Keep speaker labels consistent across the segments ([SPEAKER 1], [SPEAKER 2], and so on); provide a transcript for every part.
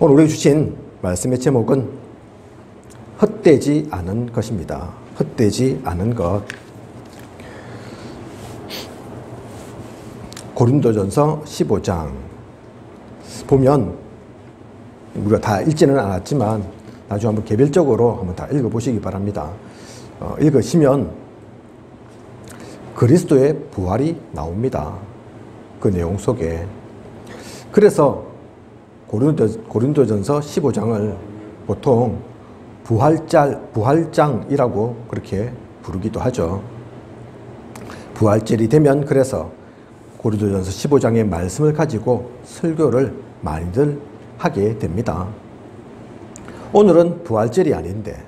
[SPEAKER 1] 오늘 우리에게 주신 말씀의 제목은 헛되지 않은 것입니다. 헛되지 않은 것. 고린도전서 15장 보면 우리가 다 읽지는 않았지만 나중에 한번 개별적으로 한번 다 읽어보시기 바랍니다. 읽으시면 그리스도의 부활이 나옵니다. 그 내용 속에. 그래서 고린도전서 15장을 보통 부활장이라고 그렇게 부르기도 하죠. 부활절이 되면 그래서 고린도전서 15장의 말씀을 가지고 설교를 많이들 하게 됩니다. 오늘은 부활절이 아닌데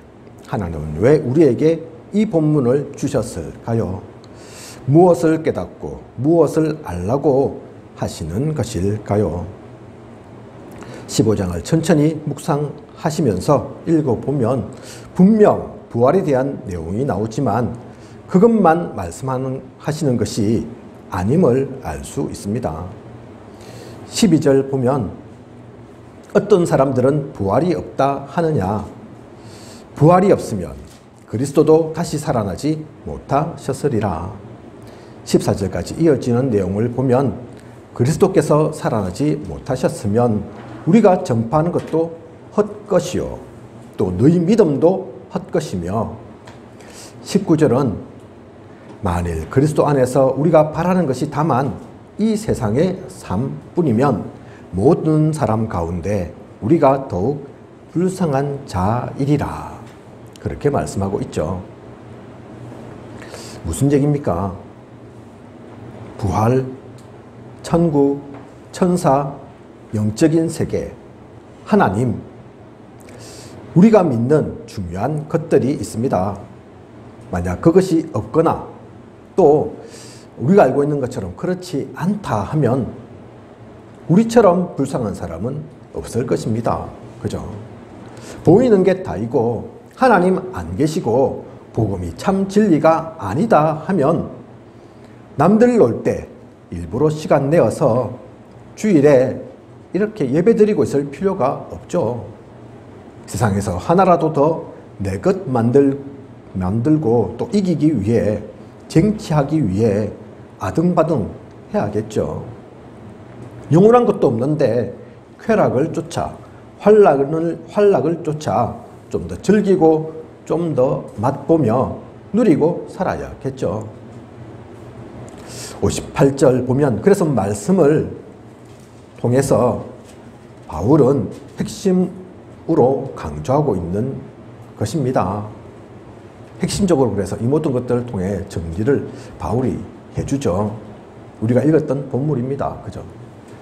[SPEAKER 1] 하나님은 왜 우리에게 이 본문을 주셨을까요? 무엇을 깨닫고 무엇을 알라고 하시는 것일까요? 15장을 천천히 묵상하시면서 읽어보면 분명 부활에 대한 내용이 나오지만 그것만 말씀하시는 것이 아님을 알 수 있습니다. 12절 보면 어떤 사람들은 부활이 없다 하느냐. 부활이 없으면 그리스도도 다시 살아나지 못하셨으리라. 14절까지 이어지는 내용을 보면 그리스도께서 살아나지 못하셨으면 우리가 전파하는 것도 헛것이요 또 너희 믿음도 헛것이며 19절은 만일 그리스도 안에서 우리가 바라는 것이 다만 이 세상의 삶뿐이면 모든 사람 가운데 우리가 더욱 불쌍한 자이리라. 그렇게 말씀하고 있죠. 무슨 얘기입니까? 부활, 천국, 천사, 영적인 세계, 하나님, 우리가 믿는 중요한 것들이 있습니다. 만약 그것이 없거나 또 우리가 알고 있는 것처럼 그렇지 않다 하면 우리처럼 불쌍한 사람은 없을 것입니다. 그죠? 보이는 게 다이고 하나님 안 계시고 복음이 참 진리가 아니다 하면 남들 놀 때 일부러 시간 내어서 주일에 이렇게 예배드리고 있을 필요가 없죠. 세상에서 하나라도 더 내 것 만들고 또 이기기 위해 쟁취하기 위해 아등바등 해야겠죠. 영원한 것도 없는데 쾌락을 쫓아 환락을 쫓아 좀 더 즐기고 좀 더 맛보며 누리고 살아야겠죠. 58절 보면 그래서 말씀을 통해서 바울은 핵심으로 강조하고 있는 것입니다. 핵심적으로 그래서 이 모든 것들을 통해 정리를 바울이 해주죠. 우리가 읽었던 본문입니다. 그죠?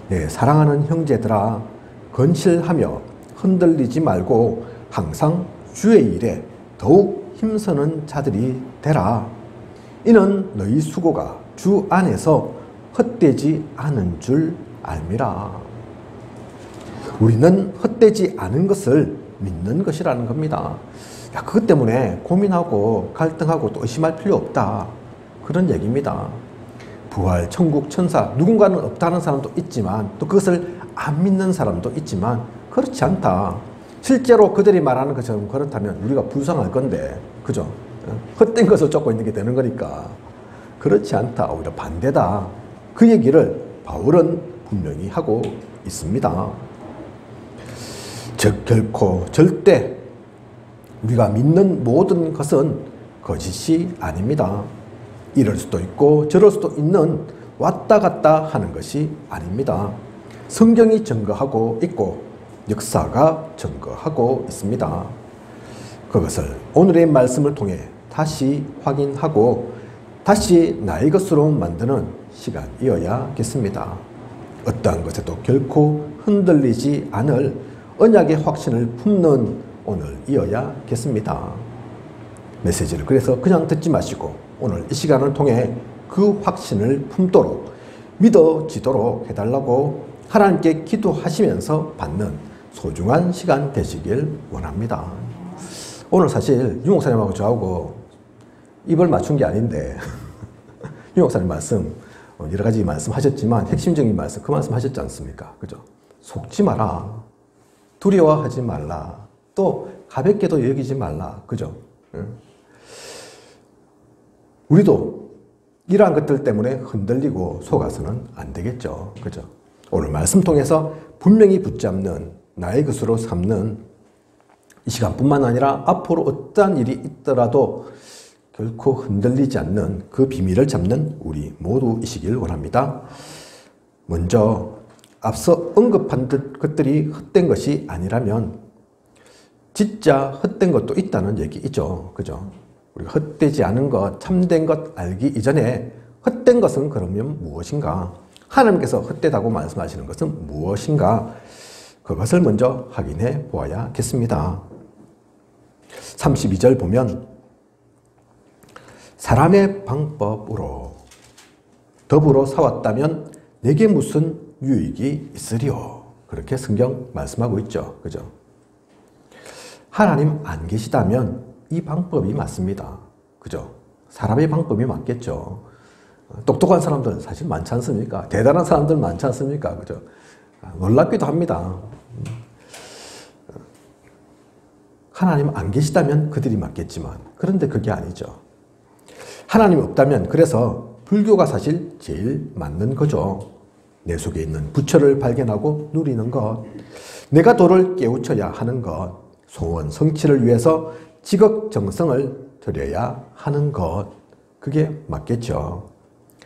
[SPEAKER 1] 네, 사랑하는 형제들아 건실하며 흔들리지 말고 항상 주의 일에 더욱 힘쓰는 자들이 되라. 이는 너희 수고가 주 안에서 헛되지 않은 줄 알미라. 우리는 헛되지 않은 것을 믿는 것이라는 겁니다. 야, 그것 때문에 고민하고 갈등하고 또 의심할 필요 없다. 그런 얘기입니다. 부활, 천국, 천사, 누군가는 없다는 사람도 있지만 또 그것을 안 믿는 사람도 있지만 그렇지 않다. 실제로 그들이 말하는 것처럼 그렇다면 우리가 불쌍할 건데, 그죠? 헛된 것을 쫓고 있는 게 되는 거니까. 그렇지 않다. 오히려 반대다. 그 얘기를 바울은 분명히 하고 있습니다. 즉 결코 절대 우리가 믿는 모든 것은 거짓이 아닙니다. 이럴 수도 있고 저럴 수도 있는 왔다 갔다 하는 것이 아닙니다. 성경이 증거하고 있고 역사가 증거하고 있습니다. 그것을 오늘의 말씀을 통해 다시 확인하고 다시 나의 것으로 만드는 시간이어야겠습니다. 어떠한 것에도 결코 흔들리지 않을 언약의 확신을 품는 오늘이어야겠습니다. 메시지를 그래서 그냥 듣지 마시고 오늘 이 시간을 통해 그 확신을 품도록 믿어지도록 해달라고 하나님께 기도하시면서 받는 소중한 시간 되시길 원합니다. 오늘 사실 유 목사님하고 저하고 입을 맞춘 게 아닌데 유 목사님 말씀 여러 가지 말씀하셨지만 핵심적인 말씀 그 말씀 하셨지 않습니까? 그죠? 속지 마라. 두려워하지 말라. 또 가볍게도 여기지 말라. 그죠? 우리도 이러한 것들 때문에 흔들리고 속아서는 안 되겠죠. 그죠? 오늘 말씀 통해서 분명히 붙잡는 나의 것으로 삼는 이 시간뿐만 아니라 앞으로 어떠한 일이 있더라도 결코 흔들리지 않는 그 비밀을 잡는 우리 모두이시길 원합니다. 먼저 앞서 언급한 것들이 헛된 것이 아니라면 진짜 헛된 것도 있다는 얘기이죠. 그죠? 우리가 헛되지 않은 것, 참된 것 알기 이전에 헛된 것은 그러면 무엇인가? 하나님께서 헛되다고 말씀하시는 것은 무엇인가? 그것을 먼저 확인해 보아야겠습니다. 32절 보면 사람의 방법으로 더불어 싸웠다면 내게 무슨 유익이 있으리요? 그렇게 성경 말씀하고 있죠. 그죠? 하나님 안 계시다면 이 방법이 맞습니다. 그죠? 사람의 방법이 맞겠죠. 똑똑한 사람들 사실 많지 않습니까? 대단한 사람들 많지 않습니까? 그죠? 놀랍기도 합니다. 하나님 안 계시다면 그들이 맞겠지만 그런데 그게 아니죠. 하나님이 없다면 그래서 불교가 사실 제일 맞는 거죠. 내 속에 있는 부처를 발견하고 누리는 것, 내가 도를 깨우쳐야 하는 것, 소원 성취를 위해서 지극정성을 들여야 하는 것, 그게 맞겠죠.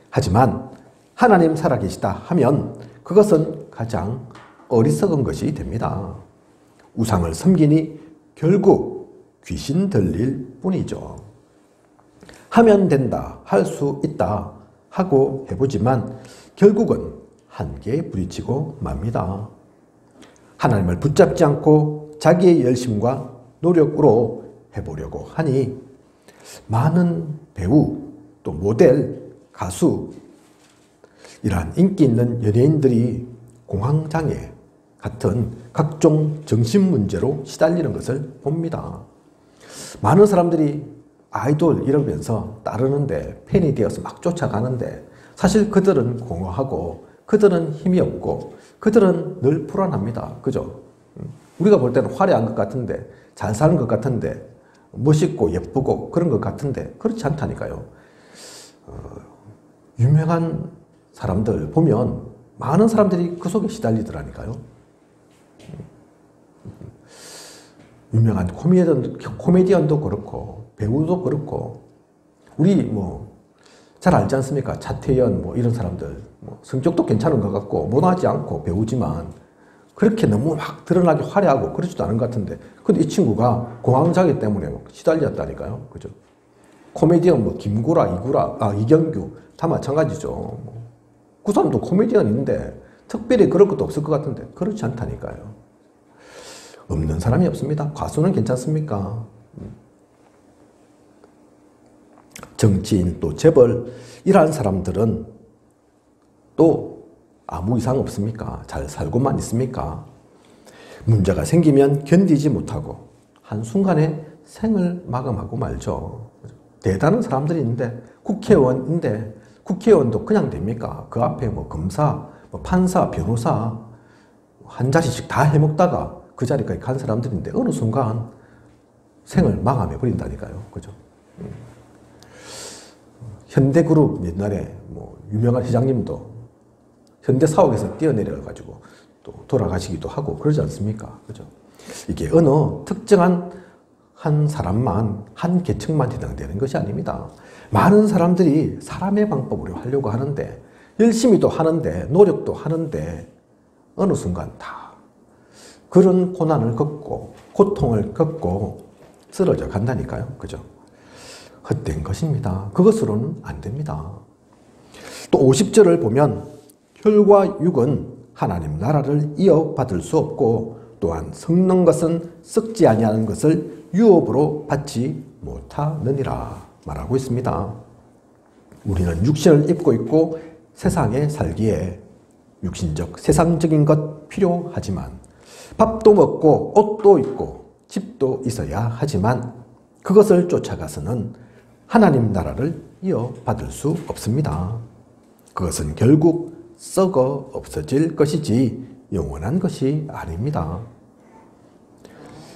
[SPEAKER 1] 하지만 하나님 살아계시다 하면 그것은 가장 어리석은 것이 됩니다. 우상을 섬기니 결국 귀신 들릴 뿐이죠. 하면 된다, 할 수 있다 하고 해보지만 결국은 한계에 부딪히고 맙니다. 하나님을 붙잡지 않고 자기의 열심과 노력으로 해보려고 하니 많은 배우, 또 모델, 가수, 이러한 인기 있는 연예인들이 공황장애 같은 각종 정신문제로 시달리는 것을 봅니다. 많은 사람들이 아이돌 이러면서 따르는데 팬이 되어서 막 쫓아가는데 사실 그들은 공허하고 그들은 힘이 없고 그들은 늘 불안합니다. 그죠? 우리가 볼 때는 화려한 것 같은데 잘 사는 것 같은데 멋있고 예쁘고 그런 것 같은데 그렇지 않다니까요. 유명한 사람들 보면 많은 사람들이 그 속에 시달리더라니까요. 유명한 코미디언도 그렇고 배우도 그렇고 우리 잘 알지 않습니까? 차태현 이런 사람들 성격도 괜찮은 것 같고 모나지 않고 배우지만 그렇게 너무 막 드러나게 화려하고 그러지도 않은 것 같은데 근데 이 친구가 공황장애 때문에 시달렸다니까요. 그죠? 코미디언 김구라, 이경규 다 마찬가지죠. 그 사람도 코미디언인데 특별히 그럴 것도 없을 것 같은데 그렇지 않다니까요. 없는 사람이 없습니다. 가수는 괜찮습니까? 정치인 또 재벌 이러한 사람들은 또 아무 이상 없습니까? 잘 살고만 있습니까? 문제가 생기면 견디지 못하고 한순간에 생을 마감하고 말죠. 대단한 사람들이 있는데 국회의원인데 국회의원도 그냥 됩니까? 그 앞에 검사, 판사, 변호사 한 자리씩 다 해먹다가 그 자리까지 간 사람들인데 어느 순간 생을 마감해 버린다니까요. 그죠? 현대그룹 옛날에 유명한 회장님도 현대사옥에서 뛰어내려가지고 또 돌아가시기도 하고 그러지 않습니까? 그죠? 이게 어느 특정한 한 사람만, 한 계층만 해당되는 것이 아닙니다. 많은 사람들이 사람의 방법으로 하려고 하는데 열심히도 하는데 노력도 하는데 어느 순간 다 그런 고난을 겪고 고통을 겪고 쓰러져 간다니까요. 그죠? 헛된 것입니다. 그것으로는 안 됩니다. 또 50절을 보면 혈과 육은 하나님 나라를 이어받을 수 없고 또한 썩는 것은 썩지 아니하는 것을 유업으로 받지 못하느니라 말하고 있습니다. 우리는 육신을 입고 있고 세상에 살기에 육신적 세상적인 것 필요하지만 밥도 먹고 옷도 입고 집도 있어야 하지만 그것을 쫓아가서는 하나님 나라를 이어받을 수 없습니다. 그것은 결국 썩어 없어질 것이지 영원한 것이 아닙니다.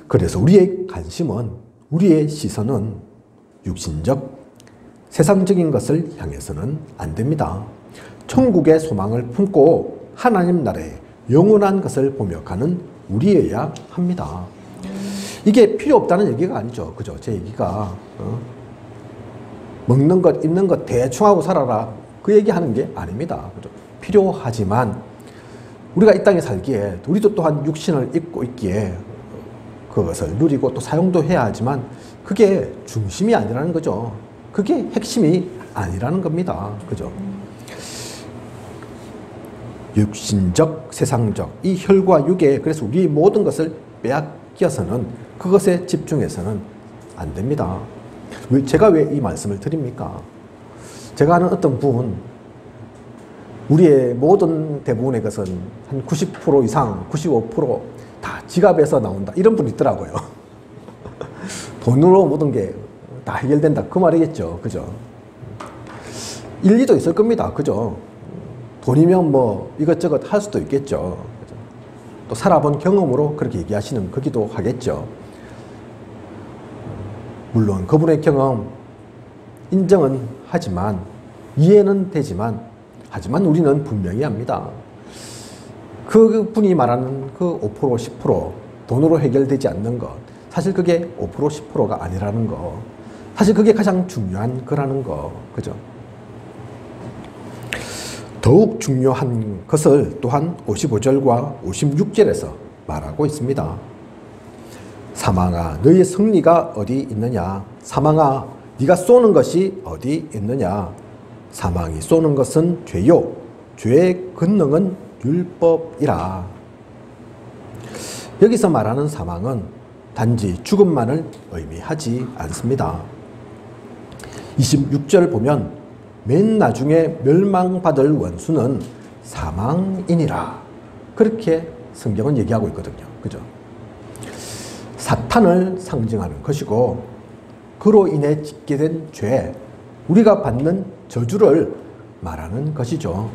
[SPEAKER 1] 그래서 우리의 관심은, 우리의 시선은 육신적, 세상적인 것을 향해서는 안 됩니다. 천국의 소망을 품고 하나님 나라의 영원한 것을 보며 가는 우리여야 합니다. 이게 필요 없다는 얘기가 아니죠. 그죠? 제 얘기가 먹는 것, 입는 것 대충 하고 살아라, 그 얘기하는 게 아닙니다. 그죠? 필요하지만 우리가 이 땅에 살기에 우리도 또한 육신을 입고 있기에 그것을 누리고 또 사용도 해야 하지만 그게 중심이 아니라는 거죠. 그게 핵심이 아니라는 겁니다. 그죠? 육신적, 세상적, 이 혈과 육에, 그래서 우리의 모든 것을 빼앗겨서는, 그것에 집중해서는 안 됩니다. 제가 왜 이 말씀을 드립니까? 제가 아는 어떤 분, 우리의 모든 대부분의 것은 한 90% 이상, 95%다 지갑에서 나온다, 이런 분이 있더라고요. 돈으로 모든 게 다 해결된다, 그 말이겠죠. 그죠? 일리도 있을 겁니다. 그죠? 돈이면 뭐 이것저것 할 수도 있겠죠. 그죠? 또 살아본 경험으로 그렇게 얘기하시는 거기도 하겠죠. 물론 그분의 경험 인정은 하지만, 이해는 되지만, 하지만 우리는 분명히 합니다. 그분이 말하는 그 5%, 10% 돈으로 해결되지 않는 것, 사실 그게 5%, 10%가 아니라는 거, 사실 그게 가장 중요한 거라는 거. 그죠? 더욱 중요한 것을 또한 55절과 56절에서 말하고 있습니다. 사망아, 너의 승리가 어디 있느냐? 사망아, 네가 쏘는 것이 어디 있느냐? 사망이 쏘는 것은 죄요, 죄의 권능은 율법이라. 여기서 말하는 사망은 단지 죽음만을 의미하지 않습니다. 26절 보면 맨 나중에 멸망받을 원수는 사망이니라, 그렇게 성경은 얘기하고 있거든요. 그죠? 사탄을 상징하는 것이고, 그로 인해 짓게 된 죄, 우리가 받는 저주를 말하는 것이죠.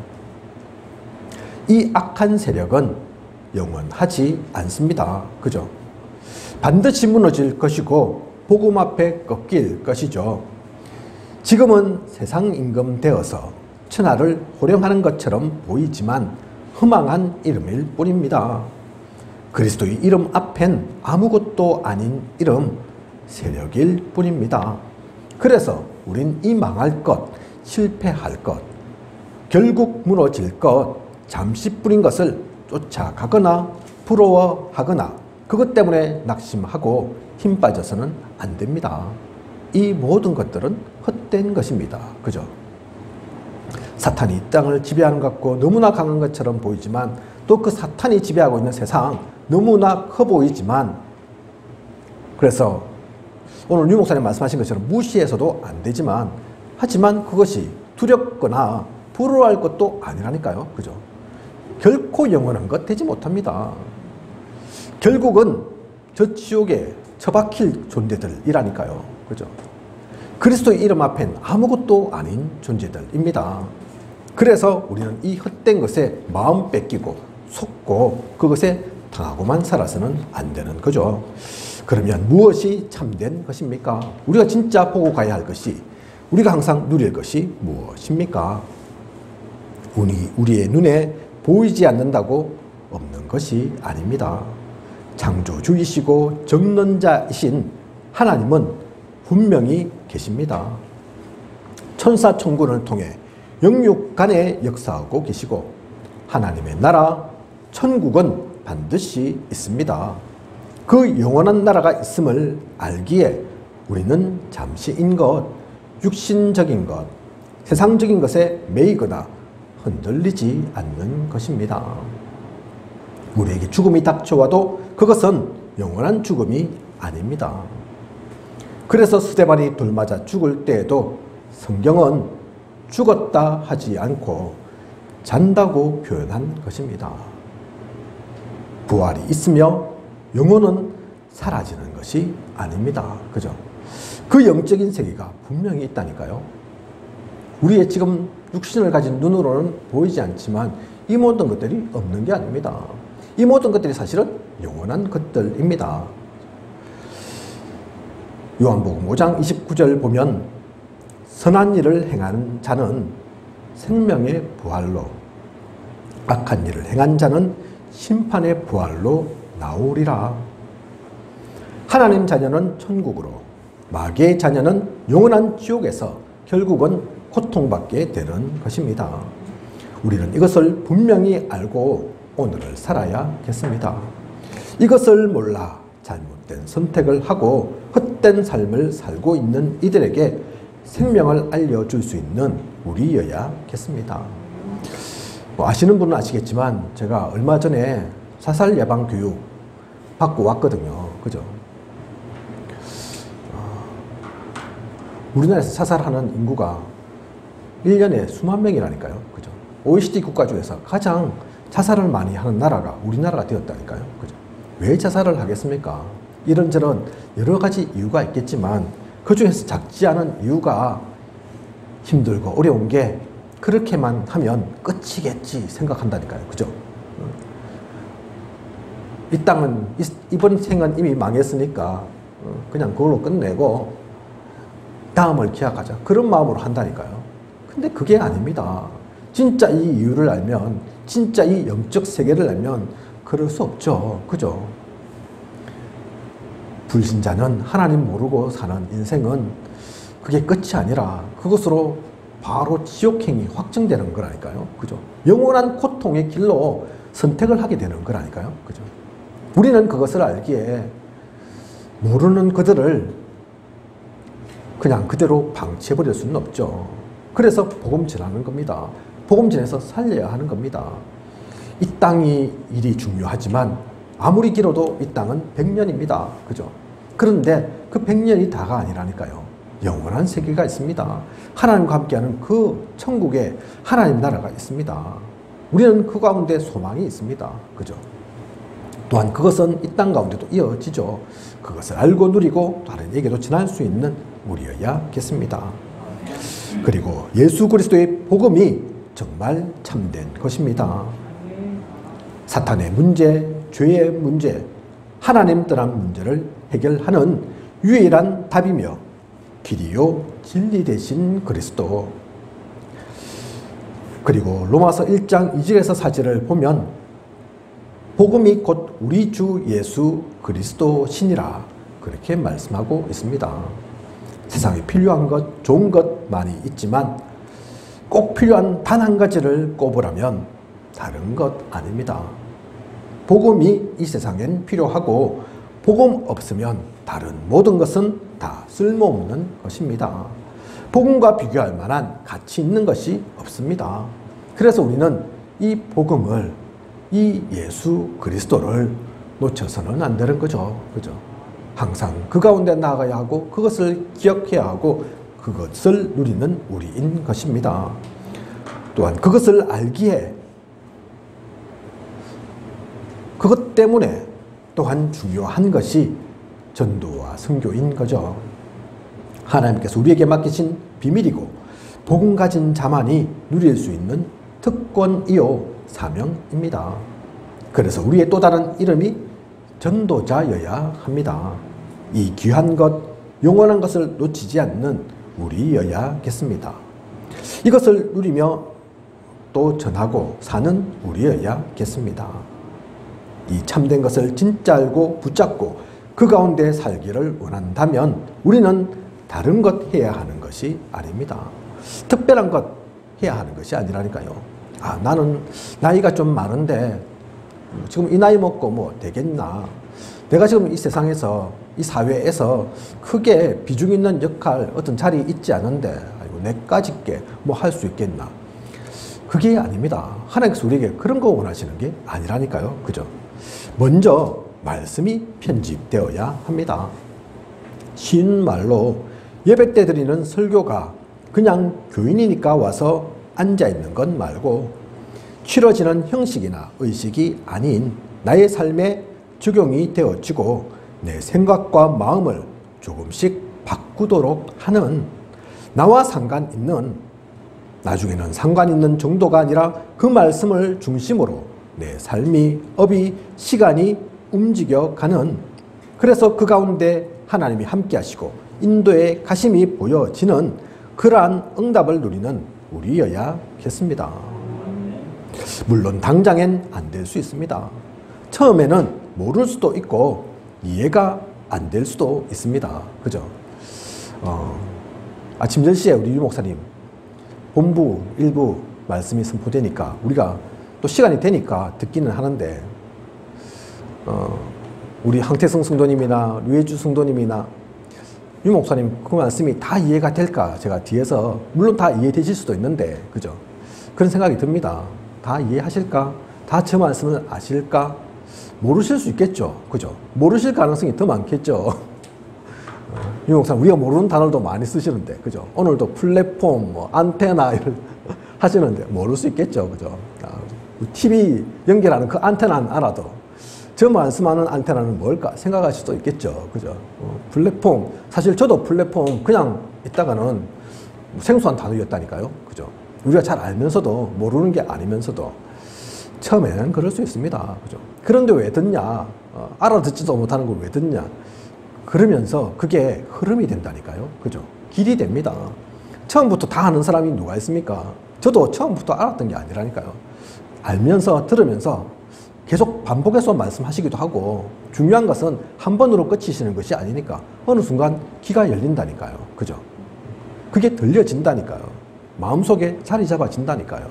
[SPEAKER 1] 이 악한 세력은 영원하지 않습니다. 그죠? 반드시 무너질 것이고 복음 앞에 꺾일 것이죠. 지금은 세상 임금 되어서 천하를 호령하는 것처럼 보이지만 허망한 이름일 뿐입니다. 그리스도의 이름 앞엔 아무것도 아닌 이름, 세력일 뿐입니다. 그래서 우린 이 망할 것, 실패할 것, 결국 무너질 것, 잠시 뿌린 것을 쫓아가거나 부러워하거나 그것 때문에 낙심하고 힘 빠져서는 안 됩니다. 이 모든 것들은 헛된 것입니다. 그죠? 사탄이 이 땅을 지배하는 것 같고 너무나 강한 것처럼 보이지만, 또 그 사탄이 지배하고 있는 세상 너무나 커 보이지만, 그래서 오늘 유 목사님 말씀하신 것처럼 무시해서도 안 되지만, 하지만 그것이 두렵거나 부러워할 것도 아니라니까요. 그죠? 결코 영원한 것 되지 못합니다. 결국은 저 지옥에 처박힐 존재들이라니까요. 그죠? 그리스도의 이름 앞엔 아무것도 아닌 존재들입니다. 그래서 우리는 이 헛된 것에 마음 뺏기고 속고 그것에 당하고만 살아서는 안 되는 거죠. 그러면 무엇이 참된 것입니까? 우리가 진짜 보고 가야 할 것이, 우리가 항상 누릴 것이 무엇입니까? 우리의 눈에 보이지 않는다고 없는 것이 아닙니다. 창조주이시고 정론자이신 하나님은 분명히 계십니다. 천사 천군을 통해 영육간에 역사하고 계시고, 하나님의 나라 천국은 반드시 있습니다. 그 영원한 나라가 있음을 알기에 우리는 잠시인 것, 육신적인 것, 세상적인 것에 매이거나 흔들리지 않는 것입니다. 우리에게 죽음이 닥쳐와도 그것은 영원한 죽음이 아닙니다. 그래서 스데반이 돌 맞아 죽을 때에도 성경은 죽었다 하지 않고 잔다고 표현한 것입니다. 부활이 있으며 영혼은 사라지는 것이 아닙니다. 그죠? 그 영적인 세계가 분명히 있다니까요. 우리의 지금 육신을 가진 눈으로는 보이지 않지만 이 모든 것들이 없는 게 아닙니다. 이 모든 것들이 사실은 영원한 것들입니다. 요한복음 5장 29절 보면 선한 일을 행하는 자는 생명의 부활로, 악한 일을 행한 자는 심판의 부활로 나오리라. 하나님 자녀는 천국으로, 마귀의 자녀는 영원한 지옥에서 결국은 고통받게 되는 것입니다. 우리는 이것을 분명히 알고 오늘을 살아야겠습니다. 이것을 몰라 잘못된 선택을 하고 헛된 삶을 살고 있는 이들에게 생명을 알려줄 수 있는 우리여야겠습니다. 아시는 분은 아시겠지만 제가 얼마 전에 자살 예방 교육 받고 왔거든요. 그죠? 우리나라에서 자살하는 인구가 1년에 수만 명이라니까요. 그죠? OECD 국가 중에서 가장 자살을 많이 하는 나라가 우리나라가 되었다니까요. 그죠? 왜 자살을 하겠습니까? 이런저런 여러 가지 이유가 있겠지만 그 중에서 작지 않은 이유가 힘들고 어려운 게 그렇게만 하면 끝이겠지 생각한다니까요. 그죠? 이 땅은, 이번 생은 이미 망했으니까 그냥 그걸로 끝내고 다음을 기약하자. 그런 마음으로 한다니까요. 근데 그게 아닙니다. 진짜 이 이유를 알면, 진짜 이 영적 세계를 알면 그럴 수 없죠. 그죠? 불신자는 하나님 모르고 사는 인생은 그게 끝이 아니라 그것으로 바로 지옥행이 확정되는 거라니까요. 그죠? 영원한 고통의 길로 선택을 하게 되는 거라니까요. 그죠? 우리는 그것을 알기에 모르는 그들을 그냥 그대로 방치해버릴 수는 없죠. 그래서 복음 전하는 겁니다. 복음 전해서 살려야 하는 겁니다. 이 땅이 일이 중요하지만 아무리 길어도 이 땅은 100년입니다. 그죠? 그런데 그 100년이 다가 아니라니까요. 영원한 세계가 있습니다. 하나님과 함께하는 그 천국에 하나님 나라가 있습니다. 우리는 그 가운데 소망이 있습니다. 그죠? 또한 그것은 이 땅 가운데도 이어지죠. 그것을 알고 누리고 다른에게도 전할 수 있는 우리여야겠습니다. 그리고 예수 그리스도의 복음이 정말 참된 것입니다. 사탄의 문제, 죄의 문제, 하나님 떠난 문제를 해결하는 유일한 답이며 길이요 진리 되신 그리스도. 그리고 로마서 1장 2절에서 4절을 보면 복음이 곧 우리 주 예수 그리스도시니라 그렇게 말씀하고 있습니다. 세상에 필요한 것, 좋은 것 많이 있지만 꼭 필요한 단 한 가지를 꼽으라면 다른 것 아닙니다. 복음이 이 세상엔 필요하고 복음 없으면 다른 모든 것은 다 쓸모없는 것입니다. 복음과 비교할 만한 가치 있는 것이 없습니다. 그래서 우리는 이 복음을, 이 예수 그리스도를 놓쳐서는 안 되는 거죠. 그죠? 항상 그 가운데 나아가야 하고 그것을 기억해야 하고 그것을 누리는 우리인 것입니다. 또한 그것을 알기에 그것 때문에 또한 중요한 것이 전도와 선교인 거죠. 하나님께서 우리에게 맡기신 비밀이고 복음 가진 자만이 누릴 수 있는 특권이요 사명입니다. 그래서 우리의 또 다른 이름이 전도자여야 합니다. 이 귀한 것, 영원한 것을 놓치지 않는 우리여야겠습니다. 이것을 누리며 또 전하고 사는 우리여야겠습니다. 이 참된 것을 진짜 알고 붙잡고 그 가운데 살기를 원한다면 우리는 다른 것 해야 하는 것이 아닙니다. 특별한 것 해야 하는 것이 아니라니까요. 나는 나이가 좀 많은데 지금 이 나이 먹고 뭐 되겠나. 내가 지금 이 세상에서, 이 사회에서 크게 비중 있는 역할, 어떤 자리에 있지 않은데 내까짓게 뭐 할 수 있겠나. 그게 아닙니다. 하나님께서 우리에게 그런 거 원하시는 게 아니라니까요. 그죠? 먼저 말씀이 편집되어야 합니다. 쉬운 말로 예배 때 드리는 설교가 그냥 교인이니까 와서 앉아있는 것 말고 치러지는 형식이나 의식이 아닌 나의 삶에 적용이 되어지고 내 생각과 마음을 조금씩 바꾸도록 하는, 나와 상관있는, 나중에는 상관있는 정도가 아니라 그 말씀을 중심으로 내 삶이, 업이, 시간이 움직여가는, 그래서 그 가운데 하나님이 함께 하시고 인도의 가심이 보여지는 그러한 응답을 누리는 우리여야겠습니다. 물론 당장엔 안 될 수 있습니다. 처음에는 모를 수도 있고 이해가 안 될 수도 있습니다. 그죠? 아침 10시에 우리 유 목사님 본부 일부 말씀이 선포되니까 우리가 또 시간이 되니까 듣기는 하는데 우리 황태성 성도님이나 류혜주 성도님이나 유 목사님 그 말씀이 다 이해가 될까? 제가 뒤에서 물론 다 이해되실 수도 있는데 그죠? 그런 생각이 듭니다. 다 이해하실까? 다 저 말씀을 아실까? 모르실 수 있겠죠. 그죠? 모르실 가능성이 더 많겠죠. 유 목사님 우리가 모르는 단어도 많이 쓰시는데 그죠? 오늘도 플랫폼, 뭐 안테나 이런 하시는데 모를 수 있겠죠. 그죠? TV 연결하는 그 안테나는 알아도 저 말씀하는 안테나는 뭘까 생각할 수도 있겠죠. 그죠? 플랫폼, 사실 저도 플랫폼 그냥 있다가는 생소한 단어였다니까요. 그죠? 우리가 잘 알면서도 모르는 게 아니면서도 처음에는 그럴 수 있습니다. 그죠? 그런데 왜 듣냐? 알아듣지도 못하는 걸 왜 듣냐? 그러면서 그게 흐름이 된다니까요. 그죠? 길이 됩니다. 처음부터 다 아는 사람이 누가 있습니까? 저도 처음부터 알았던 게 아니라니까요. 알면서 들으면서 계속 반복해서 말씀하시기도 하고 중요한 것은 한 번으로 끝이시는 것이 아니니까 어느 순간 귀가 열린다니까요. 그죠? 그게 들려진다니까요. 마음속에 자리 잡아진다니까요.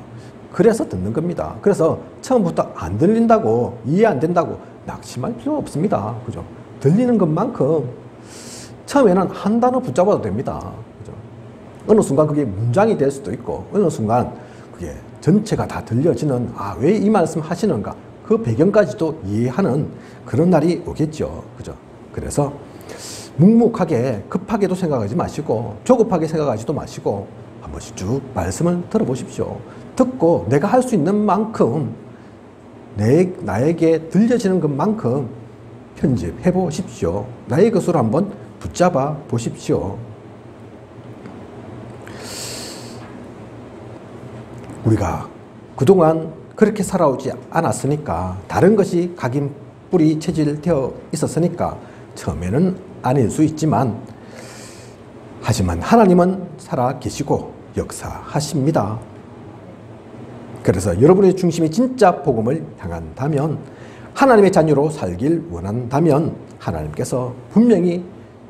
[SPEAKER 1] 그래서 듣는 겁니다. 그래서 처음부터 안 들린다고 이해 안 된다고 낙심할 필요 없습니다. 그죠? 들리는 것만큼 처음에는 한 단어 붙잡아도 됩니다. 그죠? 어느 순간 그게 문장이 될 수도 있고 어느 순간 그게 전체가 다 들려지는 왜 이 말씀 하시는가 그 배경까지도 이해하는 그런 날이 오겠죠. 그죠? 그래서 묵묵하게 급하게도 생각하지 마시고 조급하게 생각하지도 마시고 한 번씩 쭉 말씀을 들어보십시오. 듣고 내가 할 수 있는 만큼 나에게 들려지는 것만큼 편집해 보십시오. 나의 것으로 한번 붙잡아 보십시오. 우리가 그동안 그렇게 살아오지 않았으니까 다른 것이 각인뿌리 체질되어 있었으니까 처음에는 아닐 수 있지만 하지만 하나님은 살아 계시고 역사하십니다. 그래서 여러분의 중심이 진짜 복음을 향한다면 하나님의 자녀로 살길 원한다면 하나님께서 분명히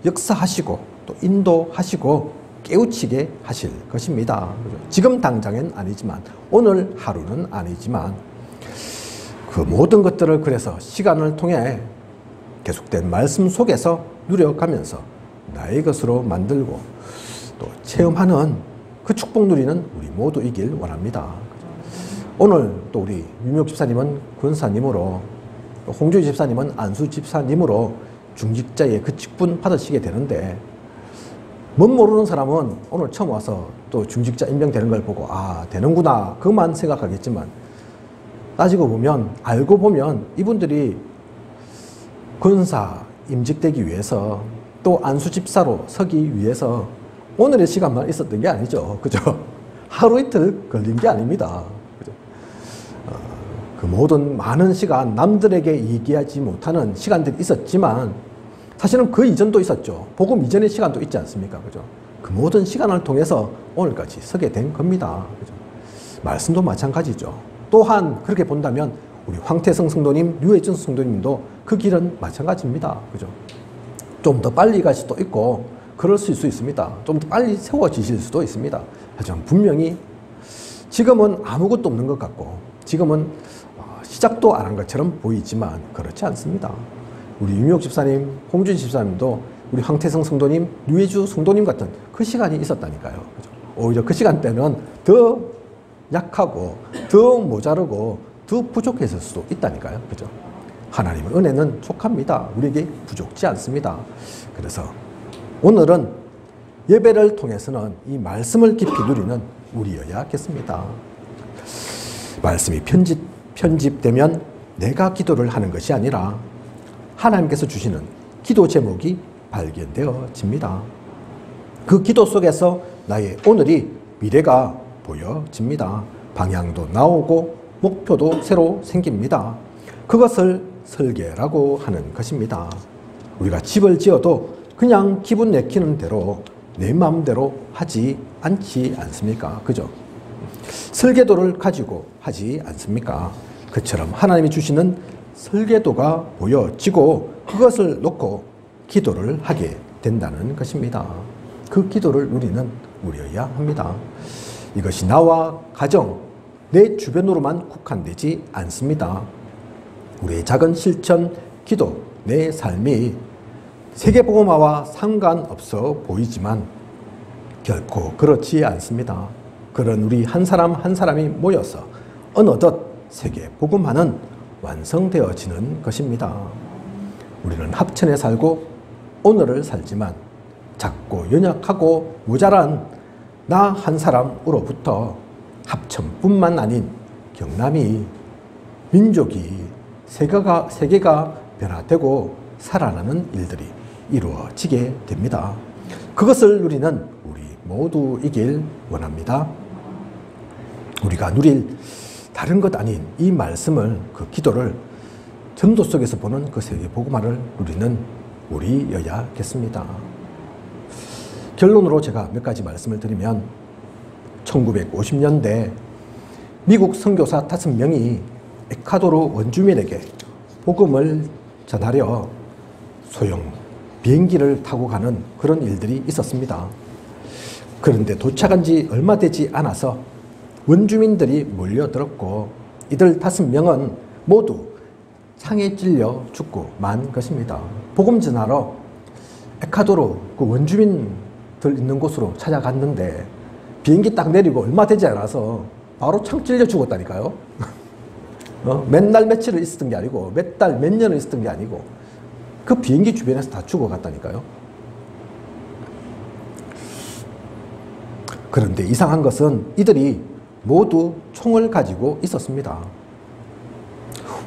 [SPEAKER 1] 역사하시고 또 인도하시고 깨우치게 하실 것입니다. 지금 당장엔 아니지만 오늘 하루는 아니지만 그 모든 것들을 그래서 시간을 통해 계속된 말씀 속에서 누려가면서 나의 것으로 만들고 또 체험하는 그 축복 누리는 우리 모두이길 원합니다. 오늘 또 우리 윤미옥 집사님은 권사님으로 홍주희 집사님은 안수 집사님으로 중직자의 그 직분 받으시게 되는데 뭔 모르는 사람은 오늘 처음 와서 또 중직자 임명되는 걸 보고 되는구나 그만 생각하겠지만 따지고 보면 알고 보면 이분들이 권사 임직되기 위해서 또 안수 집사로 서기 위해서 오늘의 시간만 있었던 게 아니죠. 그죠? 하루 이틀 걸린 게 아닙니다. 그죠? 그 모든 많은 시간 남들에게 얘기하지 못하는 시간들이 있었지만 사실은 그 이전도 있었죠. 복음 이전의 시간도 있지 않습니까? 그죠? 그 모든 시간을 통해서 오늘까지 서게 된 겁니다. 그죠? 말씀도 마찬가지죠. 또한 그렇게 본다면 우리 황태성 성도님, 류혜준 성도님도 그 길은 마찬가지입니다. 그죠? 좀 더 빨리 갈 수도 있고 그럴 수 있습니다. 좀 더 빨리 세워지실 수도 있습니다. 하지만 분명히 지금은 아무것도 없는 것 같고 지금은 시작도 안 한 것처럼 보이지만 그렇지 않습니다. 우리 윤미옥 집사님, 홍준 집사님도 우리 황태성 성도님, 류혜주 성도님 같은 그 시간이 있었다니까요. 그죠? 오히려 그 시간 때는 더 약하고 더 모자르고 더 부족했을 수도 있다니까요. 그죠? 하나님의 은혜는 족합니다. 우리에게 부족지 않습니다. 그래서 오늘은 예배를 통해서는 이 말씀을 깊이 누리는 우리여야겠습니다. 말씀이 편집되면 내가 기도를 하는 것이 아니라 하나님께서 주시는 기도 제목이 발견되어집니다. 그 기도 속에서 나의 오늘이 미래가 보여집니다. 방향도 나오고 목표도 새로 생깁니다. 그것을 설계라고 하는 것입니다. 우리가 집을 지어도 그냥 기분 내키는 대로 내 마음대로 하지 않지 않습니까? 그죠? 설계도를 가지고 하지 않습니까? 그처럼 하나님이 주시는 설계도가 보여지고 그것을 놓고 기도를 하게 된다는 것입니다. 그 기도를 우리는 누려야 합니다. 이것이 나와 가정, 내 주변으로만 국한되지 않습니다. 우리의 작은 실천, 기도, 내 삶이 세계복음화와 상관없어 보이지만 결코 그렇지 않습니다. 그런 우리 한 사람 한 사람이 모여서 어느덧 세계복음화는 완성되어지는 것입니다. 우리는 합천에 살고 오늘을 살지만 작고 연약하고 모자란 나 한 사람으로부터 합천뿐만 아닌 경남이, 민족이, 세계가 변화되고 살아나는 일들이 이루어지게 됩니다. 그것을 누리는 우리 모두이길 원합니다. 우리가 누릴 다른 것 아닌 이 말씀을, 그 기도를 전도 속에서 보는 그 세계 복음화를 누리는 우리여야겠습니다. 결론으로 제가 몇 가지 말씀을 드리면 1950년대 미국 선교사 5명이 에콰도르 원주민에게 복음을 전하려 소형 비행기를 타고 가는 그런 일들이 있었습니다. 그런데 도착한 지 얼마 되지 않아서 원주민들이 몰려들었고 이들 5명은 모두 창에 찔려 죽고 만 것입니다. 복음 전하러 에콰도르 그 원주민들 있는 곳으로 찾아갔는데 비행기 딱 내리고 얼마 되지 않아서 바로 창 찔려 죽었다니까요. 몇 날 며칠을 있었던 게 아니고 몇 달 몇 년을 있었던 게 아니고 그 비행기 주변에서 다 죽어갔다니까요. 그런데 이상한 것은 이들이 모두 총을 가지고 있었습니다.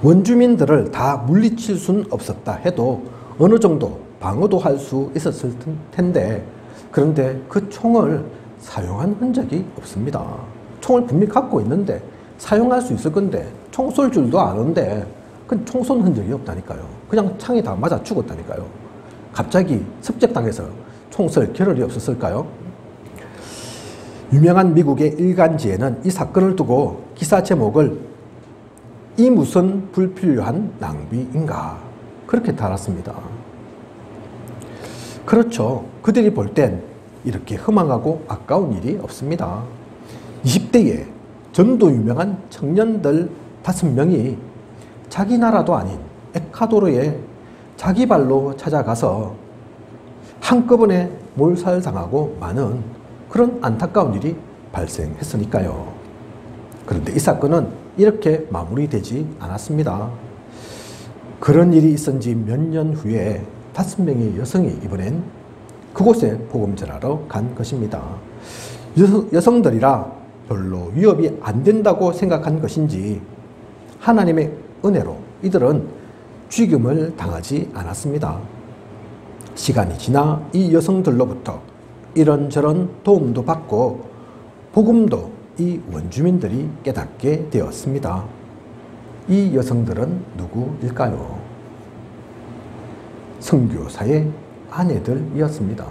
[SPEAKER 1] 원주민들을 다 물리칠 수는 없었다 해도 어느 정도 방어도 할 수 있었을 텐데 그런데 그 총을 사용한 흔적이 없습니다. 총을 분명히 갖고 있는데 사용할 수 있을 건데 총 쏠 줄도 아는데 그 총 쏜 흔적이 없다니까요. 그냥 창에 다 맞아 죽었다니까요. 갑자기 습격당해서 총 쏠 겨를이 없었을까요? 유명한 미국의 일간지에는 이 사건을 두고 기사 제목을 이 무슨 불필요한 낭비인가 그렇게 달았습니다. 그렇죠. 그들이 볼 땐 이렇게 허망하고 아까운 일이 없습니다. 20대에 전도 유명한 청년들 5명이 자기 나라도 아닌 에콰도르에 자기 발로 찾아가서 한꺼번에 몰살당하고 많은 그런 안타까운 일이 발생했으니까요. 그런데 이 사건은 이렇게 마무리되지 않았습니다. 그런 일이 있은 지 몇 년 후에 5명의 여성이 이번엔 그곳에 복음 전하러 간 것입니다. 여성들이라 별로 위협이 안 된다고 생각한 것인지 하나님의 은혜로 이들은 죽임을 당하지 않았습니다. 시간이 지나 이 여성들로부터 이런저런 도움도 받고 복음도 이 원주민들이 깨닫게 되었습니다. 이 여성들은 누구일까요? 선교사의 아내들이었습니다.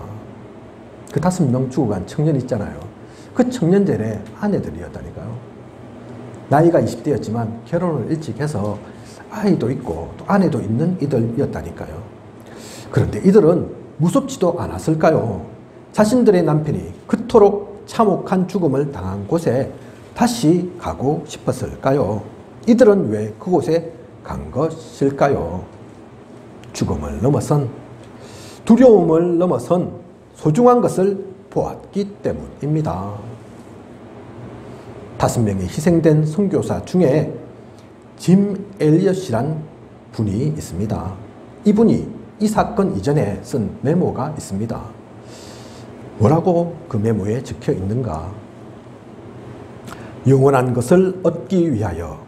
[SPEAKER 1] 그 5명 죽어간 청년 있잖아요. 그 청년들의 아내들이었다니까요. 나이가 20대였지만 결혼을 일찍 해서 아이도 있고 또 아내도 있는 이들이었다니까요. 그런데 이들은 무섭지도 않았을까요? 자신들의 남편이 그토록 참혹한 죽음을 당한 곳에 다시 가고 싶었을까요? 이들은 왜 그곳에 간 것일까요? 죽음을 넘어선, 두려움을 넘어선 소중한 것을 보았기 때문입니다. 5명이 희생된 선교사 중에 짐 엘리엇이란 분이 있습니다. 이분이 이 사건 이전에 쓴 메모가 있습니다. 뭐라고 그 메모에 적혀 있는가? 영원한 것을 얻기 위하여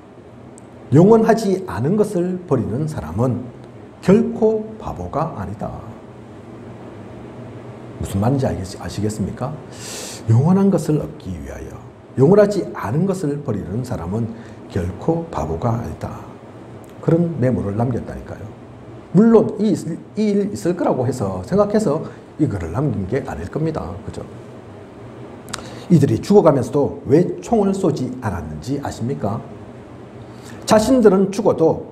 [SPEAKER 1] 영원하지 않은 것을 버리는 사람은 결코 바보가 아니다. 무슨 말인지 아시겠습니까? 영원한 것을 얻기 위하여 영원하지 않은 것을 버리는 사람은 결코 바보가 아니다. 그런 메모를 남겼다니까요. 물론 이 일 있을 거라고 해서 생각해서 이 글을 남긴 게 아닐 겁니다. 그죠? 이들이 죽어가면서도 왜 총을 쏘지 않았는지 아십니까? 자신들은 죽어도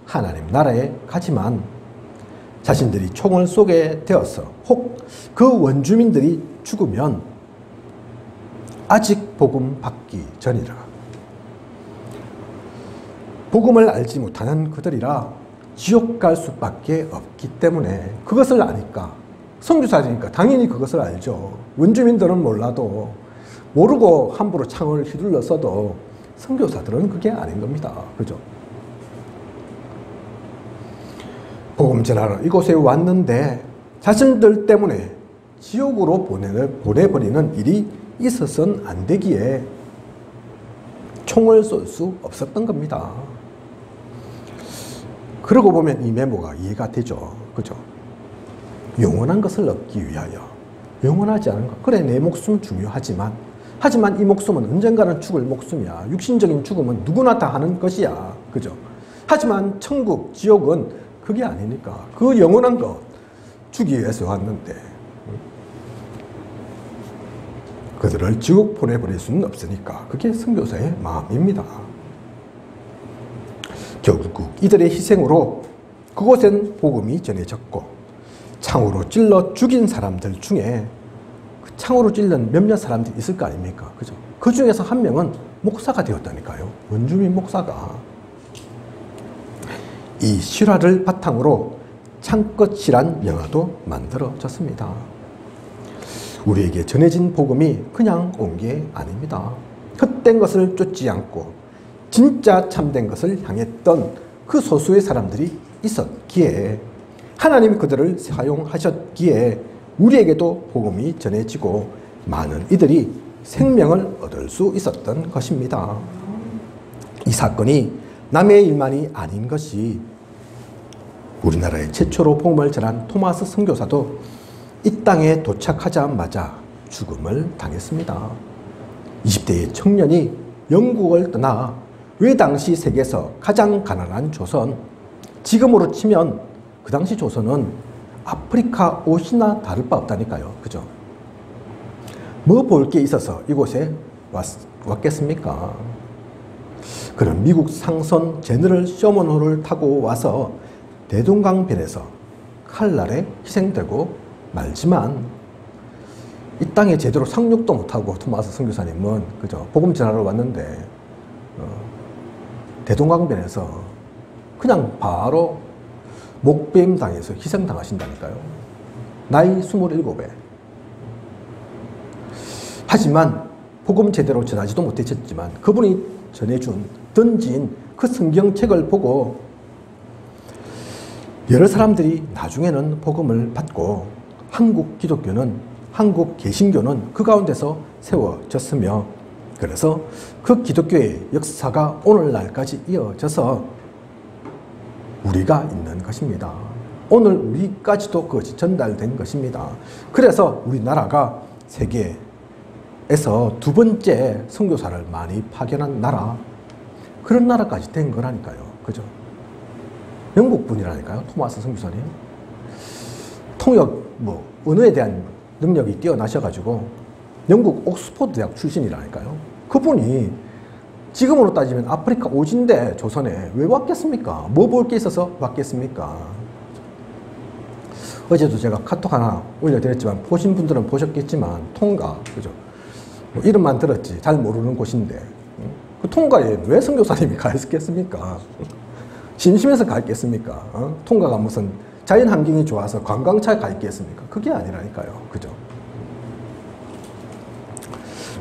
[SPEAKER 1] 하나님 나라에 가지만 자신들이 총을 쏘게 되어서 혹 그 원주민들이 죽으면 아직 복음 받기 전이라. 복음을 알지 못하는 그들이라 지옥 갈 수밖에 없기 때문에 그것을 아니까 선교사니까 당연히 그것을 알죠. 원주민들은 몰라도 모르고 함부로 창을 휘둘러 써도 선교사들은 그게 아닌 겁니다. 그죠? 복음 전하러 이곳에 왔는데 자신들 때문에 지옥으로 보내버리는 일이 있어서는 안 되기에 총을 쏠 수 없었던 겁니다. 그러고 보면 이 메모가 이해가 되죠. 그죠? 영원한 것을 얻기 위하여 영원하지 않은 것. 그래, 내 목숨 중요하지만 이 목숨은 언젠가는 죽을 목숨이야. 육신적인 죽음은 누구나 다 하는 것이야. 그죠? 하지만 천국, 지옥은 그게 아니니까 그 영원한 것 주기 위해서 왔는데 그들을 지옥 보내버릴 수는 없으니까 그게 선교사의 마음입니다. 결국 이들의 희생으로 그곳엔 복음이 전해졌고 창으로 찔러 죽인 사람들 중에 그 창으로 찔른 몇몇 사람들이 있을 거 아닙니까? 그죠? 그 중에서 한 명은 목사가 되었다니까요. 원주민 목사가. 이 실화를 바탕으로 창끝이란 영화도 만들어졌습니다. 우리에게 전해진 복음이 그냥 온 게 아닙니다. 헛된 것을 쫓지 않고 진짜 참된 것을 향했던 그 소수의 사람들이 있었기에 하나님이 그들을 사용하셨기에 우리에게도 복음이 전해지고 많은 이들이 생명을 얻을 수 있었던 것입니다. 이 사건이 남의 일만이 아닌 것이 우리나라에 최초로 복음을 전한 토마스 선교사도 이 땅에 도착하자마자 죽음을 당했습니다. 20대의 청년이 영국을 떠나 왜 당시 세계에서 가장 가난한 조선, 지금으로 치면 그 당시 조선은 아프리카 옷이나 다를 바 없다니까요. 그죠? 뭐 볼 게 있어서 이곳에 왔겠습니까? 그는 미국 상선 제너럴 쇼먼호를 타고 와서 대동강변에서 칼날에 희생되고 말지만 이 땅에 제대로 상륙도 못하고 토마스 선교사님은 그죠? 복음 전하러 왔는데 대동강변에서 그냥 바로 목뱀 당해서 희생당하신다니까요. 나이 27에. 하지만 복음 제대로 전하지도 못하셨지만 그분이 던진 그 성경책을 보고 여러 사람들이 나중에는 복음을 받고 한국 기독교는, 한국 개신교는 그 가운데서 세워졌으며 그래서 그 기독교의 역사가 오늘날까지 이어져서 우리가 있는 것입니다. 오늘 우리까지도 그것이 전달된 것입니다. 그래서 우리나라가 세계에서 두 번째 선교사를 많이 파견한 나라, 그런 나라까지 된 거라니까요. 그죠? 영국 분이라니까요. 토마스 선교사님. 통역, 언어에 대한 능력이 뛰어나셔가지고 영국 옥스퍼드 대학 출신이라니까요. 그분이 지금으로 따지면 아프리카 오진데 조선에 왜 왔겠습니까? 뭐 볼 게 있어서 왔겠습니까? 어제도 제가 카톡 하나 올려드렸지만 보신 분들은 보셨겠지만 통가, 그죠? 이름만 들었지 잘 모르는 곳인데 그 통가에 왜 선교사님이 가 있겠습니까? 심심해서 가 있겠습니까? 통가가 무슨 자연 환경이 좋아서 관광차에 가 있겠습니까? 그게 아니라니까요. 그죠?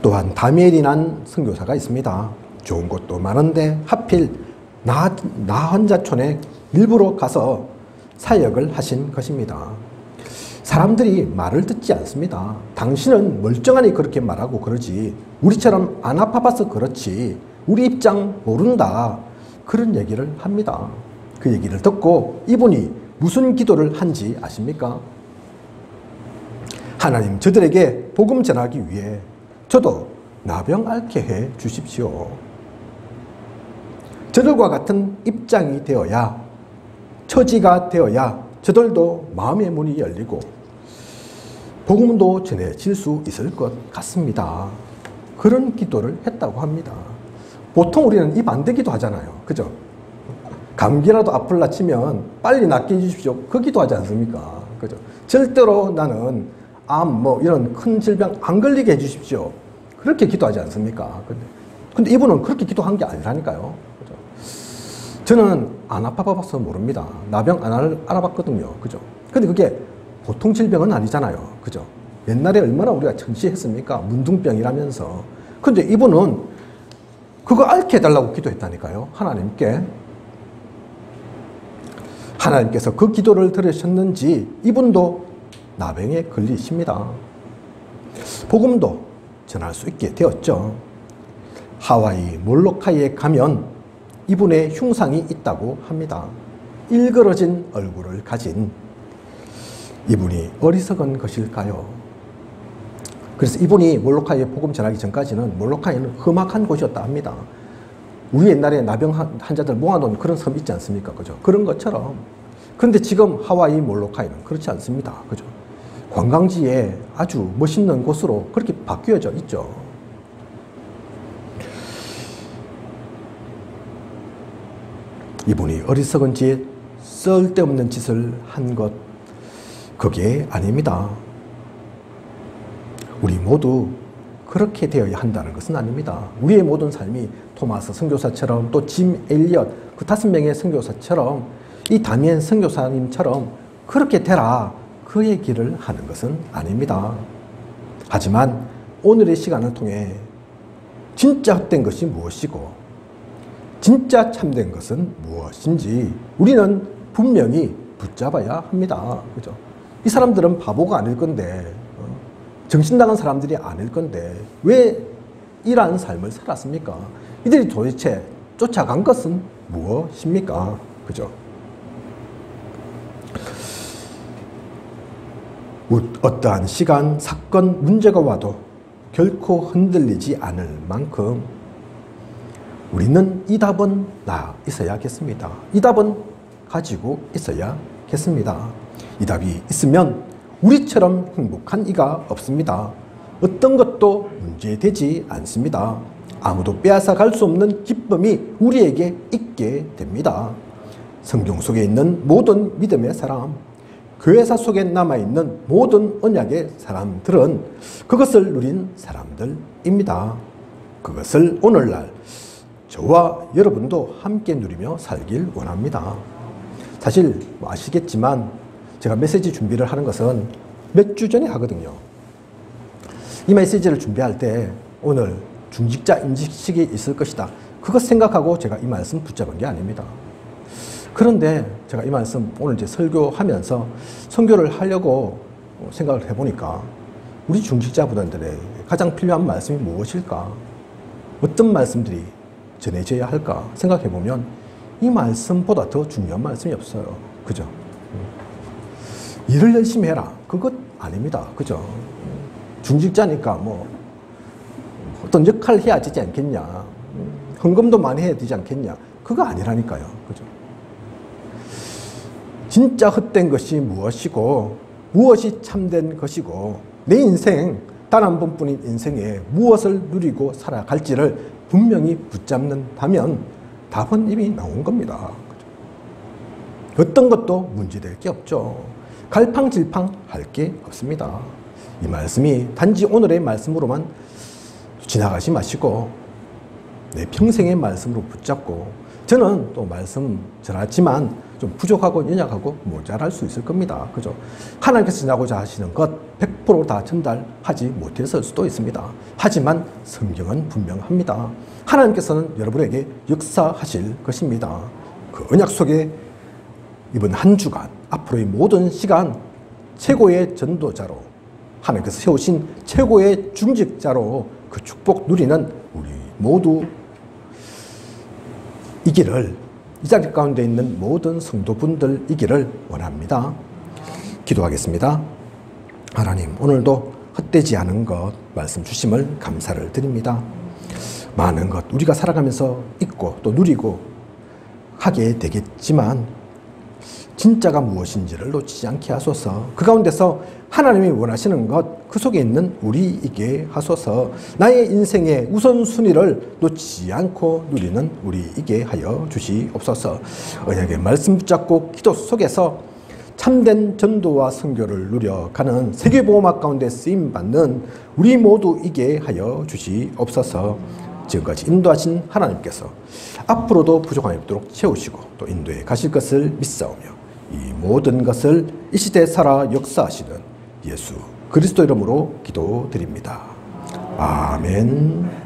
[SPEAKER 1] 또한 다미엘이란 선교사가 있습니다. 좋은 곳도 많은데 하필 나헌자촌에 일부러 가서 사역을 하신 것입니다. 사람들이 말을 듣지 않습니다. 당신은 멀쩡하니 그렇게 말하고 그러지 우리처럼 안 아파봐서 그렇지 우리 입장 모른다. 그런 얘기를 합니다. 그 얘기를 듣고 이분이 무슨 기도를 한지 아십니까? 하나님, 저들에게 복음 전하기 위해 저도 나병 앓게 해 주십시오. 저들과 같은 입장이 되어야 처지가 되어야 저들도 마음의 문이 열리고 복음도 전해질 수 있을 것 같습니다. 그런 기도를 했다고 합니다. 보통 우리는 이 반대 기도 하잖아요. 그죠? 감기라도 아플라 치면 빨리 낫게 해주십시오. 그 기도하지 않습니까? 그죠? 절대로 나는 암, 이런 큰 질병 안 걸리게 해주십시오. 그렇게 기도하지 않습니까? 근데 이분은 그렇게 기도한 게 아니라니까요. 그죠? 저는 안 아파봐서 모릅니다. 나병 안 알아봤거든요. 그죠? 근데 그게 보통 질병은 아니잖아요. 그죠? 옛날에 얼마나 우리가 천시했습니까? 문둥병이라면서. 근데 이분은 그거 앓게 해달라고 기도했다니까요. 하나님께서 그 기도를 들으셨는지 이분도 나병에 걸리십니다. 복음도 전할 수 있게 되었죠. 하와이 몰로카이에 가면 이분의 흉상이 있다고 합니다. 일그러진 얼굴을 가진 이분이 어리석은 것일까요? 그래서 이분이 몰로카이에 복음 전하기 전까지는 몰로카이는 험악한 곳이었다 합니다. 우리 옛날에 나병 환자들 모아놓은 그런 섬 있지 않습니까? 그죠? 그런 것처럼. 그런데 지금 하와이 몰로카이는 그렇지 않습니다. 그죠? 관광지에 아주 멋있는 곳으로 그렇게 바뀌어져 있죠. 이분이 어리석은지 쓸데없는 짓을 한 것, 그게 아닙니다. 우리 모두 그렇게 되어야 한다는 것은 아닙니다. 우리의 모든 삶이 토마스 선교사처럼 또 짐 엘리엇 그 5명의 선교사처럼 이 다미엔 선교사님처럼 그렇게 되라 그의 길을 하는 것은 아닙니다. 하지만 오늘의 시간을 통해 진짜 헛된 것이 무엇이고 진짜 참된 것은 무엇인지 우리는 분명히 붙잡아야 합니다. 그죠? 이 사람들은 바보가 아닐 건데 정신 나간 사람들이 아닐 건데 왜 이러한 삶을 살았습니까? 이들이 도대체 쫓아간 것은 무엇입니까? 그죠? 어떠한 시간, 사건, 문제가 와도 결코 흔들리지 않을 만큼 우리는 이 답은 있어야겠습니다. 이 답은 가지고 있어야겠습니다. 이 답이 있으면 우리처럼 행복한 이가 없습니다. 어떤 것도 문제되지 않습니다. 아무도 빼앗아 갈 수 없는 기쁨이 우리에게 있게 됩니다. 성경 속에 있는 모든 믿음의 사람, 교회사 속에 남아있는 모든 언약의 사람들은 그것을 누린 사람들입니다. 그것을 오늘날 저와 여러분도 함께 누리며 살길 원합니다. 사실 아시겠지만 제가 메시지 준비를 하는 것은 몇 주 전에 하거든요. 이 메시지를 준비할 때 오늘 중직자 임직식이 있을 것이다. 그것 생각하고 제가 이 말씀 붙잡은 게 아닙니다. 그런데 제가 이 말씀 오늘 이제 설교하면서 선교를 하려고 생각을 해보니까 우리 중직자분들의 가장 필요한 말씀이 무엇일까? 어떤 말씀들이 전해져야 할까? 생각해보면 이 말씀보다 더 중요한 말씀이 없어요. 그죠? 일을 열심히 해라. 그것 아닙니다. 그죠? 중직자니까 어떤 역할을 해야 되지 않겠냐. 헌금도 많이 해야 되지 않겠냐. 그거 아니라니까요. 그죠? 진짜 헛된 것이 무엇이고 무엇이 참된 것이고 내 인생 단 한 번뿐인 인생에 무엇을 누리고 살아갈지를 분명히 붙잡는다면 답은 이미 나온 겁니다. 어떤 것도 문제될 게 없죠. 갈팡질팡 할 게 없습니다. 이 말씀이 단지 오늘의 말씀으로만 지나가지 마시고 내 평생의 말씀으로 붙잡고 저는 또 말씀 전하지만 좀 부족하고 연약하고 모자랄 수 있을 겁니다. 그죠? 하나님께서 전하고자 하시는 것 100% 다 전달하지 못했을 수도 있습니다. 하지만 성경은 분명합니다. 하나님께서는 여러분에게 역사하실 것입니다. 그 언약 속에 이번 한 주간 앞으로의 모든 시간 최고의 전도자로 하나님께서 세우신 최고의 중직자로 그 축복 누리는 우리 모두 이기를 이 자리 가운데 있는 모든 성도분들 이기를 원합니다. 기도하겠습니다. 하나님, 오늘도 헛되지 않은 것 말씀 주심을 감사를 드립니다. 많은 것 우리가 살아가면서 있고 또 누리고 하게 되겠지만 진짜가 무엇인지를 놓치지 않게 하소서. 그 가운데서 하나님이 원하시는 것, 그 속에 있는 우리이게 하소서. 나의 인생의 우선순위를 놓치지 않고 누리는 우리이게 하여 주시옵소서. 언약의 말씀 붙잡고 기도 속에서 참된 전도와 선교를 누려가는 세계보험학 가운데 쓰임받는 우리 모두이게 하여 주시옵소서. 지금까지 인도하신 하나님께서 앞으로도 부족함이 없도록 채우시고 또 인도에 가실 것을 믿사오며 이 모든 것을 이 시대에 살아 역사하시는 예수 그리스도 이름으로 기도드립니다. 아멘.